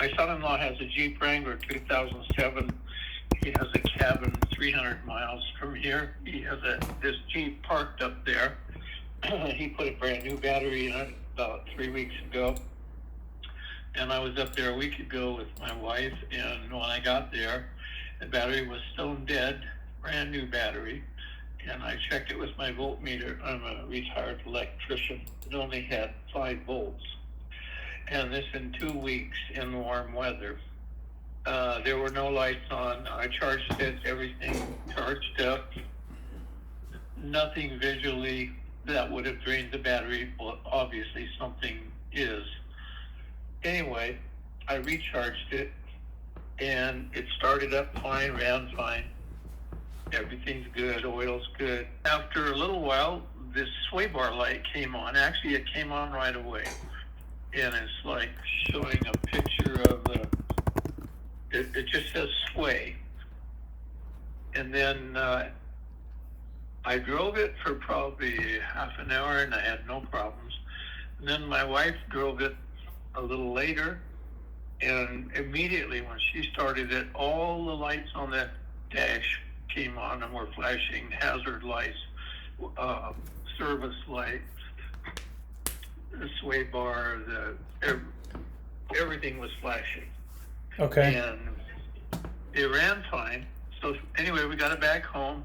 my son-in-law has a Jeep Wrangler 2007. He has a cabin 300 miles from here. He has this Jeep parked up there. He put a brand new battery in it about 3 weeks ago. And I was up there a week ago with my wife, and when I got there, the battery was stone dead, brand new battery. And I checked it with my voltmeter. I'm a retired electrician. It only had 5 volts. And this in 2 weeks in warm weather. There were no lights on. I charged it, everything charged up. Nothing visually that would have drained the battery. Well, obviously something is. Anyway, I recharged it, and it started up fine, ran fine. Everything's good, oil's good. After a little while, this sway bar light came on. Actually, it came on right away. And it's like showing a picture of it just says sway. And then I drove it for probably half an hour, and I had no problems. And then my wife drove it a little later, and immediately when she started it, all the lights on the dash came on and were flashing, hazard lights, service lights, the sway bar, everything was flashing. Okay. And it ran fine. So anyway, we got it back home.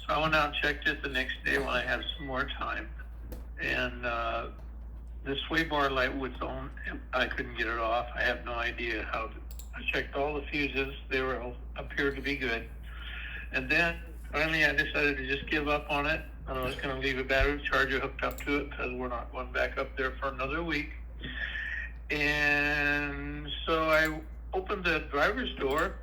So I went out and checked it the next day when I had some more time. And the sway bar light was on. I couldn't get it off. I have no idea how to. I checked all the fuses. They were all appeared to be good. And then finally I decided to just give up on it. I was going to leave a battery charger hooked up to it because we're not going back up there for another week. And so I opened the driver's door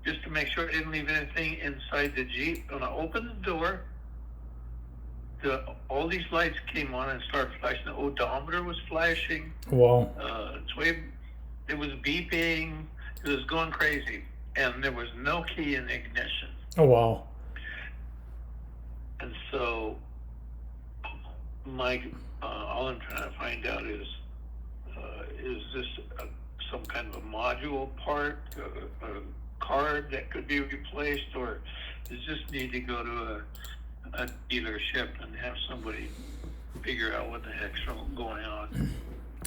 just to make sure I didn't leave anything inside the Jeep. When I opened the door, all these lights came on and started flashing. The odometer was flashing. Wow. It was beeping. It was going crazy. And there was no key in the ignition. Oh, wow. And so, all I'm trying to find out is this some kind of a module part, a card that could be replaced, or does this need to go to a dealership and have somebody figure out what the heck's going on?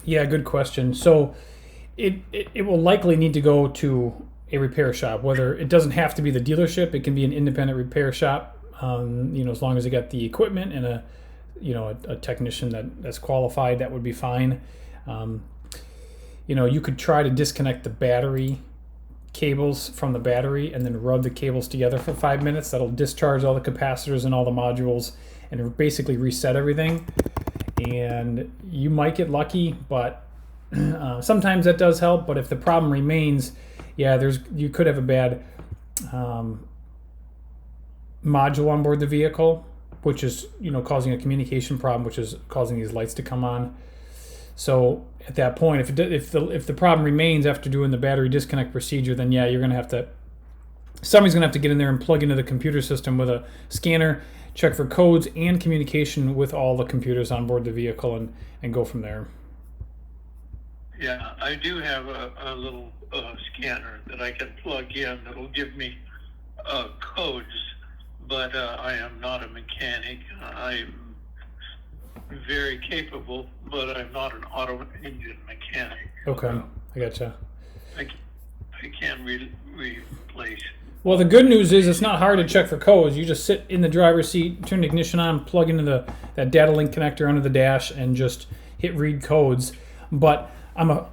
Yeah, good question. So it will likely need to go to a repair shop. Whether it doesn't have to be the dealership, it can be an independent repair shop. As long as they got the equipment and a technician that's qualified, that would be fine. You could try to disconnect the battery cables from the battery and then rub the cables together for 5 minutes. That'll discharge all the capacitors and all the modules and basically reset everything. And you might get lucky, but sometimes that does help. But if the problem remains, you could have a bad module on board the vehicle, which is causing a communication problem, which is causing these lights to come on. So at that point, if the problem remains after doing the battery disconnect procedure, then you're gonna have to. Somebody's gonna have to get in there and plug into the computer system with a scanner, check for codes and communication with all the computers on board the vehicle, and go from there. Yeah, I do have a little scanner that I can plug in that'll give me codes, but I am not a mechanic. I'm very capable, but I'm not an auto engine mechanic. Okay, I gotcha. I can't replace. Well, the good news is it's not hard to check for codes. You just sit in the driver's seat, turn the ignition on, plug into that data link connector under the dash, and just hit read codes. But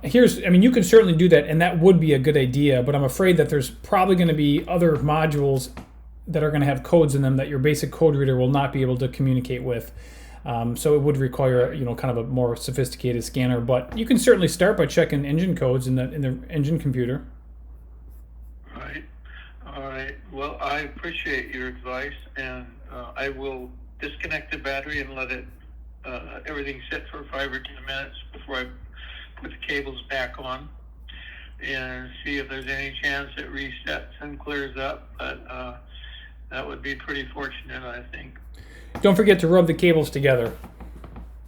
you can certainly do that, and that would be a good idea. But I'm afraid that there's probably going to be other modules that are going to have codes in them that your basic code reader will not be able to communicate with. So it would require, kind of a more sophisticated scanner. But you can certainly start by checking engine codes in the engine computer. Right. All right. Well, I appreciate your advice, and I will disconnect the battery and let it everything sit for 5 or 10 minutes before I put the cables back on, and see if there's any chance it resets and clears up. But that would be pretty fortunate, I think. Don't forget to rub the cables together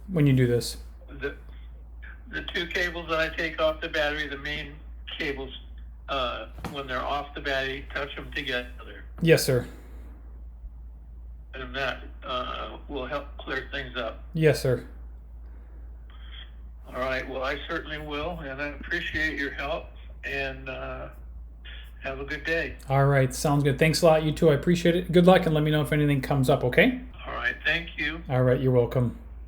when you do this. The two cables that I take off the battery, the main cables, when they're off the battery, touch them together. Yes, sir. And that will help clear things up. Yes, sir. All right. Well, I certainly will, and I appreciate your help. And have a good day. All right. Sounds good. Thanks a lot. You too. I appreciate it. Good luck, and let me know if anything comes up, okay? All right. Thank you. All right. You're welcome.